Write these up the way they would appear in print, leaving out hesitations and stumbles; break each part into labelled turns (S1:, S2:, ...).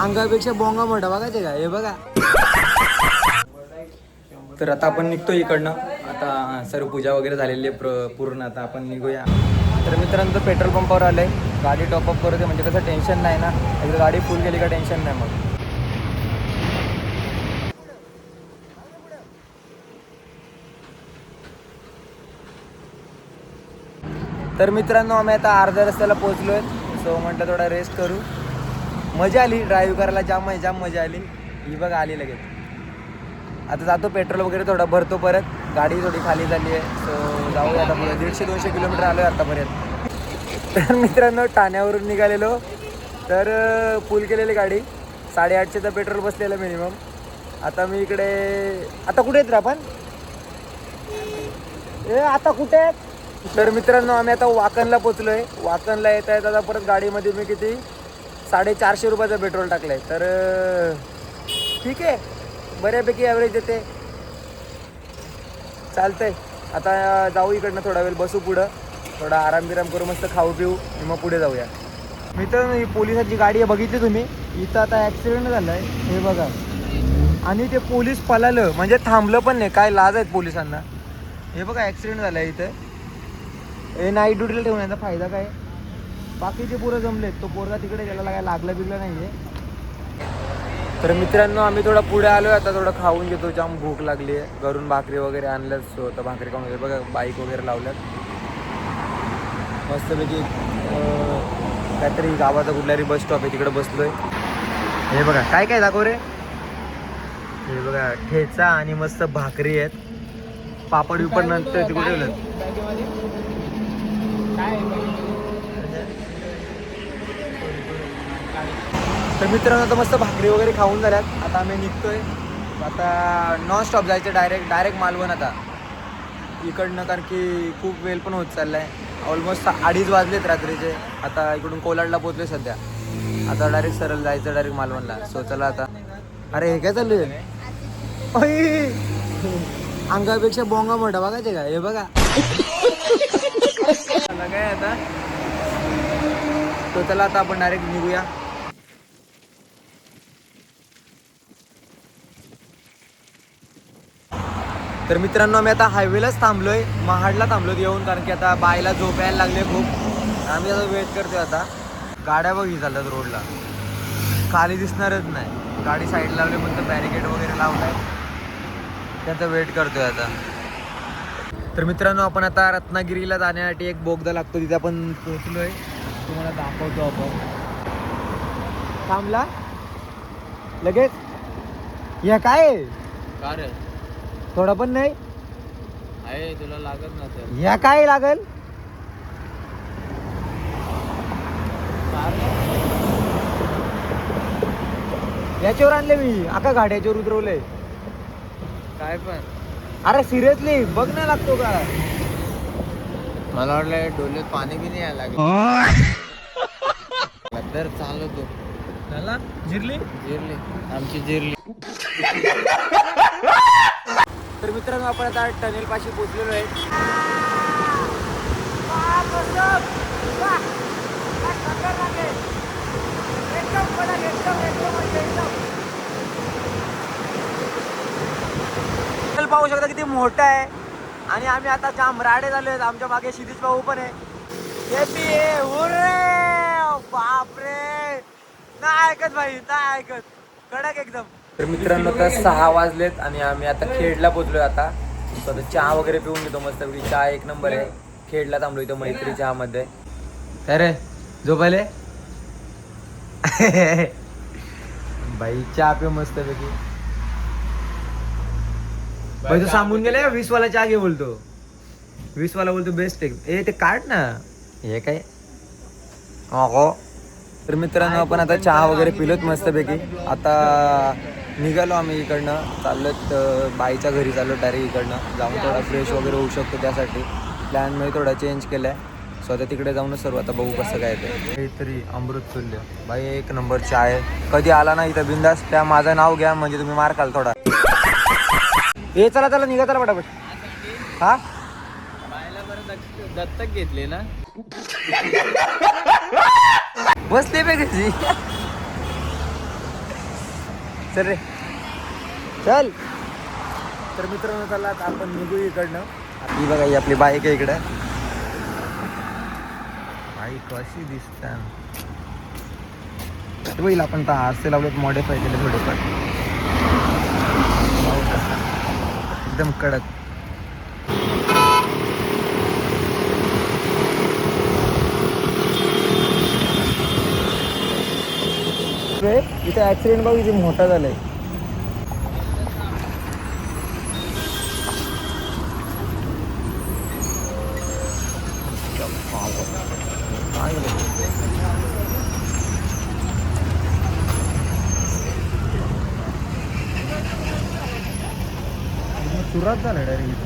S1: अंगापेक्षा बोंगा मोठा बघा ते का हे बघा. तर आता आपण निघतो इकडनं. आता सर्व पूजा वगैरे झालेली आहे पूर्ण. आता आपण निघूया. तर मित्रांनो पेट्रोल पंपावर आलंय. गाडी टॉपअप करू दे म्हणजे कसं टेन्शन नाही ना. एकदा गाडी फुल केली का टेन्शन नाही मग. तर मित्रांनो आम्ही आता अर्ध्या रस्त्याला पोहोचलोय. सो म्हटलं थोडा रेस्ट करू. मजा आली ड्राईव्ह करायला. जाम मजा आली. ही बघा आली लगेच. आता जातो पेट्रोल वगैरे थोडं भरतो परत. गाडी थोडी खाली झाली आहे. सो जाऊया आता पुढे. 150-200 किलोमीटर आलो आहे आतापर्यंत. तर मित्रांनो ठाण्यावरून निघालेलो. तर फुल केलेली गाडी. 850चं पेट्रोल बसलेलं मिनिमम. आता मी इकडे आता कुठे येत रे आपण. आता कुठे आहेत. तर मित्रांनो आम्ही आता वाकणला पोचलो आहे. वाकणला येत आहेत. आता परत गाडीमध्ये मी किती 450 रुपयाचं पेट्रोल टाकलं आहे. तर ठीक आहे बऱ्यापैकी ॲव्हरेज येते. चालतंय. आता जाऊ इकडनं थोडा वेळ बसू पुढं. थोडा आराम करू मस्त खाऊ पिऊ मग पुढे जाऊया. मित्रांनो ही पोलिसांची गाडी आहे बघितली तुम्ही. इथं आता ॲक्सिडेंट झालं आहे हे बघा. आणि ते पोलीस पळालं म्हणजे थांबलं पण नाही. काय लाज आहेत पोलिसांना. हे बघा ॲक्सिडेंट झाला आहे इथं. हे नाईट ड्युटीला ठेवण्याचा फायदा काय. बाकीचे पोरं जमलेत. तो पोरगा तिकडे गेला काय लागलं बिगलं नाही आहे. तर मित्रांनो आम्ही थोडा पुढे आलो आहे. आता थोडं खाऊन घेतो. जाम भूक लागली आहे. घरून भाकरी वगैरे आणल्याच होतं. भाकरी खाऊन वगैरे बघा बाईक वगैरे लावल्यात मस्तपैकी. काहीतरी गावाचा कुठलारी बस स्टॉप आहे तिकडे बसलोय. हे बघा काय काय दाखव रे. हे बघा ठेचा आणि मस्त भाकरी आहेत. पापड बिपड नंतर तिकडे ठेवलं. तर मित्रांनो आता मस्त भाकरी वगैरे खाऊन झाल्यात. आता आम्ही निघतोय. आता नॉन स्टॉप जायचं डायरेक्ट मालवण आता इकडनं. कारण की खूप वेळ पण होत चालला आहे. ऑलमोस्ट 2:30 वाजलेत रात्रीचे. आता इकडून कोलाडला पोहोचलोय सध्या. आता डायरेक्ट सरळ जायचं डायरेक्ट मालवणला. सो चला आता. अरे हे काय चालू आहे. अंगापेक्षा बोंगा मोठा बघा ते का हे बघा. काय आता तो चला आता आपण डायरेक्ट निघूया. तर मित्रांनो आम्ही आता हायवेलाच थांबलोय. महाडला थांबलोय येऊन. कारण की आता बायला झोप यायला लागले खूप. आम्ही आता वेट करतोय. आता गाड्या बघी चालतात रोडला. खाली दिसणारच नाही. गाडी साईड लावली म्हणतं बॅरिकेड वगैरे लावलाय. त्यांचा वेट करतोय आता. तर मित्रांनो आपण आता रत्नागिरीला जाण्यासाठी एक बोगदा लागतो. तिथे आपण पोहोचलोय. तुम्हाला दाखवतो आपण. थांबला लगेच. या काय
S2: कार
S1: थोडा पण नाही
S2: आहे तुला लागत ना तर.
S1: या काय लागल. याच्यावर आणले मी. आका गाड्याच्यावर उतरवलंय.
S2: काय पण
S1: अरे सिरियसली बघ ना लागतो का.
S2: मला वाटलं डोल्यात पाणी बी नाही यायला लागलं. तर चालवतो.
S1: झाला जिरली
S2: आमची जिरली.
S1: तर मित्रांनो आपण आता टनेल पाशी पोहोचलेलो आहे. पाहू शकता किती मोठा आहे. आणि आम्ही आता जाम राडे झालो आहेत. आमच्या मागे क्षितिज भाऊ पण आहे. बापरे नाही ऐकत भाई नाही ऐकत. कडक एकदम. तर मित्रांनो आता 6 वाजलेत आणि आम्ही आता खेडला पोहोचलोय. आता चहा वगैरे पिऊन घेतो मस्त. चहा एक नंबर आहे. खेडला थांबलो इथं मैत्री चहा मध्ये. काय रे झोपायले बाई चहा पिऊ मस्त पैकी. भाई तू सांगून गेले 20 वाला चहा घे बोलतो. 20 वाला बोलतो बेस्ट आहे. ते काढ ना हे काय. तर मित्रांनो आपण आता चहा वगैरे पिलोत मस्तपैकी. आता निघालो आम्ही इकडनं. चाललोत बाईच्या घरी चाललो डायरेक्ट इकडनं. जाऊन थोडा फ्रेश वगैरे होऊ शकतो त्यासाठी प्लॅनमध्ये थोडा चेंज केला आहे. सो आता तिकडे जाऊनच सर्व आता बघू कसं काय ते. काहीतरी अमृत तुल्य बाई एक नंबर चहा आहे. कधी आला ना इथं बिंदास त्या माझं नाव घ्या म्हणजे तुम्ही मार खाल थोडा. हे चला निघा चला पटापट. हा
S2: दत्तक घेतले ना.
S1: बसते पे कशी. चल रे चल. तर मित्रांनो चला आता आपण निघू इकडनं. ही बघा ही आपली बाईक आहे इकडं. बाईक कशी दिसतात होईल. आपण तर आरसे लावलेत मॉडिफाय केले थोडेफार एकदम कडक. इथे ऍक्सिडेंट बघ किती मोठा झालाय. सुरुवात झाला डायरेक्ट.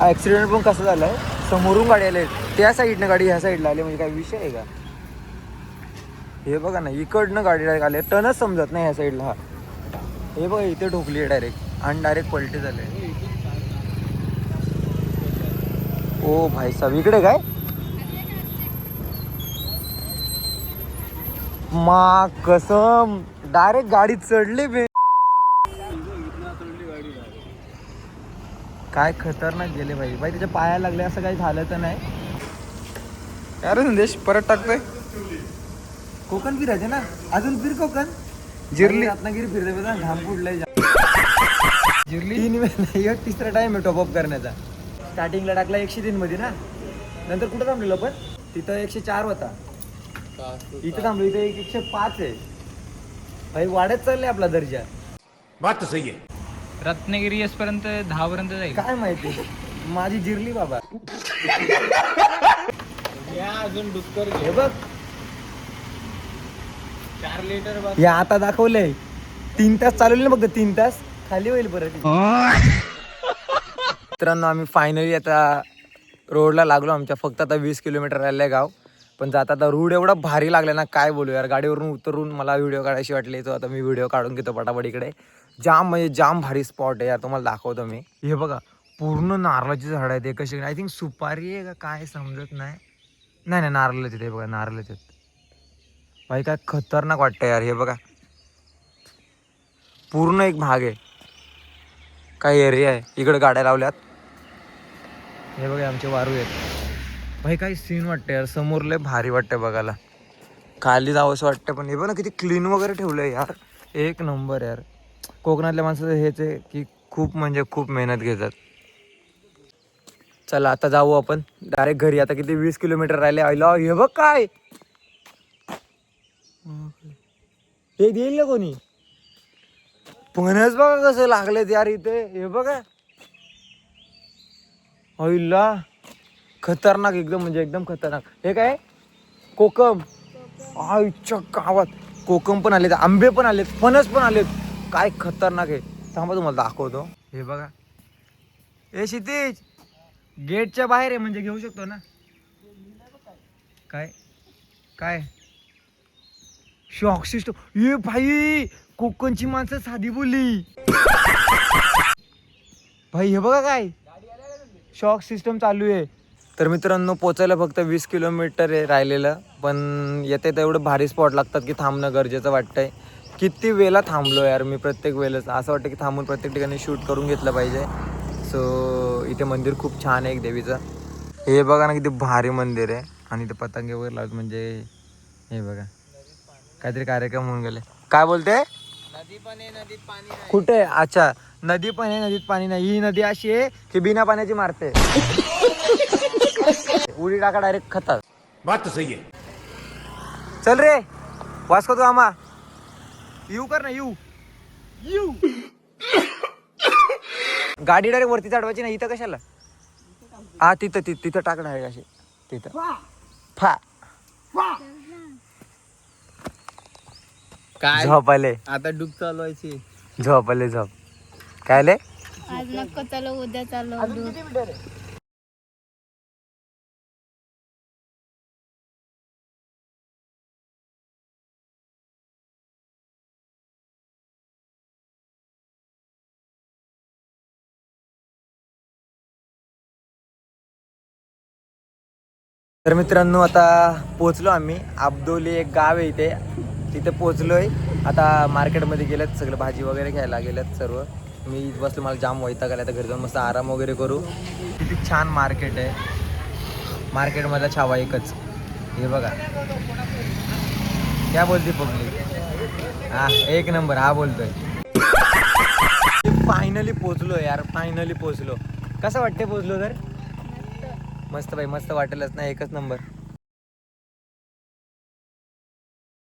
S1: ऍक्सिडेंट पण कसं झालंय, समोरून गाडी आले त्या साईडनं गाडी ह्या साईडला आली म्हणजे काय विषय आहे का. हे बघा ना इकडनं गाडी डायरेक्ट आले टनच समजत नाही ह्या साईडला. हे बघा इथे ठोकली आहे डायरेक्ट आणि डायरेक्ट पलटी झाले. ओ भाई साहब इकडे काय मा कसम डायरेक्ट गाडी चढली बे. काय खतरनाक गेले भाई. भाई त्याच्या पाया लागले असं काही झालं तर नाही.
S2: अरे संदेश परत टाकतोय.
S1: कोकण फिरायचे ना अजून. फिर कोकण
S2: जिर्ली
S1: रत्नागिरी फिरते बघा. घाम फुटलाय.
S2: जिर्ली
S1: 3 वेळा तिसरा टाइम आहे टॉपअप करण्याचा. स्टार्टिंगला टाकला 103 मध्ये ना. नंतर कुठं थांबलेलो पण तिथं 104 होता. इथं थांबलो इथं 105 आहे. भाई वाढत चाललंय आपला दर्जा.
S3: बात तो सही है.
S2: रत्नागिरी पर्यंत 10 पर्यंत जाईल.
S1: काय माहिती माझी जिरली बाबा.
S2: अजून डुक्कर
S1: हे बघ
S2: 4 लिटर.
S1: हे आता दाखवलंय 3 तास चालवले फक्त 3 तास खाली होईल परत. मित्रांनो आम्ही फायनली आता रोडला लागलो. आमच्या फक्त आता 20 किलोमीटर राहिलंय गाव. पण जाता आता रूट एवढा भारी लागला ना काय बोलू यार. गाडीवरून उतरून मला व्हिडिओ काढायची वाटली. तो आता मी व्हिडिओ काढून घेतो पटापट. इकडे जाम म्हणजे जाम भारी स्पॉट आहे यार. तुम्हाला दाखवतो मी. हे बघा पूर्ण नारळाची झाड आहेत. कशी आय थिंक सुपारी आहे का काय समजत नाही. नाही नारळाच हे बघा नारळाच आहेत. भाई काय खतरनाक वाटतं यार. हे बघा पूर्ण एक भाग आहे. काय एरिया आहे इकडे गाड्या लावल्यात. हे बघा आमचे वारू आहेत. भाई काही सीन वाटतं यार. समोर लय भारी वाटतं बघायला. खाली जावं असं वाटतं. पण हे बघ ना किती क्लीन वगैरे ठेवलंय यार. एक नंबर यार. कोकणातल्या माणसाचं हेच आहे की खूप म्हणजे खूप मेहनत घेतात. चला आता जाऊ आपण डायरेक्ट घरी. आता किती 20 किलोमीटर राहिले. आयला हे बघ काय हे देईल ना कोणी. फणस बघा कसं लागले यार इथे. हे बघा आईला खतरनाक एकदम म्हणजे एकदम खतरनाक. हे काय कोकम. आईच्या गावात कोकम पण आलेत. आंबे पण आलेत. फणस पण आलेत. काय खतरनाक आहे. थांबा तुम्हाला दाखवतो. हे बघा हे क्षितिज गेटच्या बाहेर आहे म्हणजे घेऊ शकतो ना. काय काय शॉक सिस्टम. ये भाई कोकणची माणसं साधी बोलली. भाई हे बघा काय शॉक सिस्टम चालू आहे. तर मित्रांनो पोचायला फक्त 20 किलोमीटर आहे राहिलेलं. पण येते तर एवढं भारी स्पॉट लागतात की थांबणं गरजेचं वाटतंय. किती वेळा थांबलो यार मी. प्रत्येक वेळेस असं वाटतं की थांबून प्रत्येक ठिकाणी शूट करून घेतलं पाहिजे. सो इथे मंदिर खूप छान आहे एक देवीचं. हे बघा ना किती भारी मंदिर आहे. आणि इथे पतंगे वगैरे लावत म्हणजे हे बघा काहीतरी कार्यक्रम होऊन गेले. काय बोलते.
S2: नदी पण आहे. नदीत पाणी नाही.
S1: कुठे. अच्छा नदी पण आहे नदीत पाणी नाही. ही नदी अशी आहे की बिना पाण्याची मारते. उडी टाका डायरेक्ट खतात.
S3: बात तो सही है.
S1: चल रे वास्को तू आम्हा येऊ कर ना येऊ येऊ. गाडी डायरेक्ट वरती चढवायची ना. इथं कशाला. हा तिथं तिथं टाकणार आहे अशी तिथं फा
S2: काय
S1: झोपाले.
S2: आता डूब चालवायची.
S1: झोपाले झोप काय ले.
S4: आज नको चालू उद्या चालू.
S1: तर मित्रांनो आता पोचलो आम्ही. आबदोली एक गाव आहे इथे, तिथे पोचलोय. आता मार्केटमध्ये गेलेत सगळं, भाजी वगैरे घ्यायला गेलेत सर्व. मी इथं बसलो, मला जाम वैताग आला. आता घरी जाऊन मस्त आराम वगैरे करू. किती छान मार्केट आहे. मार्केटमधला छावा एकच. हे बघा क्या बोलते पब्लिक. हा एक नंबर हा बोलतोय. फायनली पोचलो यार, फायनली पोचलो. कसं वाटते पोचलो तर? मस्त भाई, मस्त वाटेलच ना, एकच नंबर.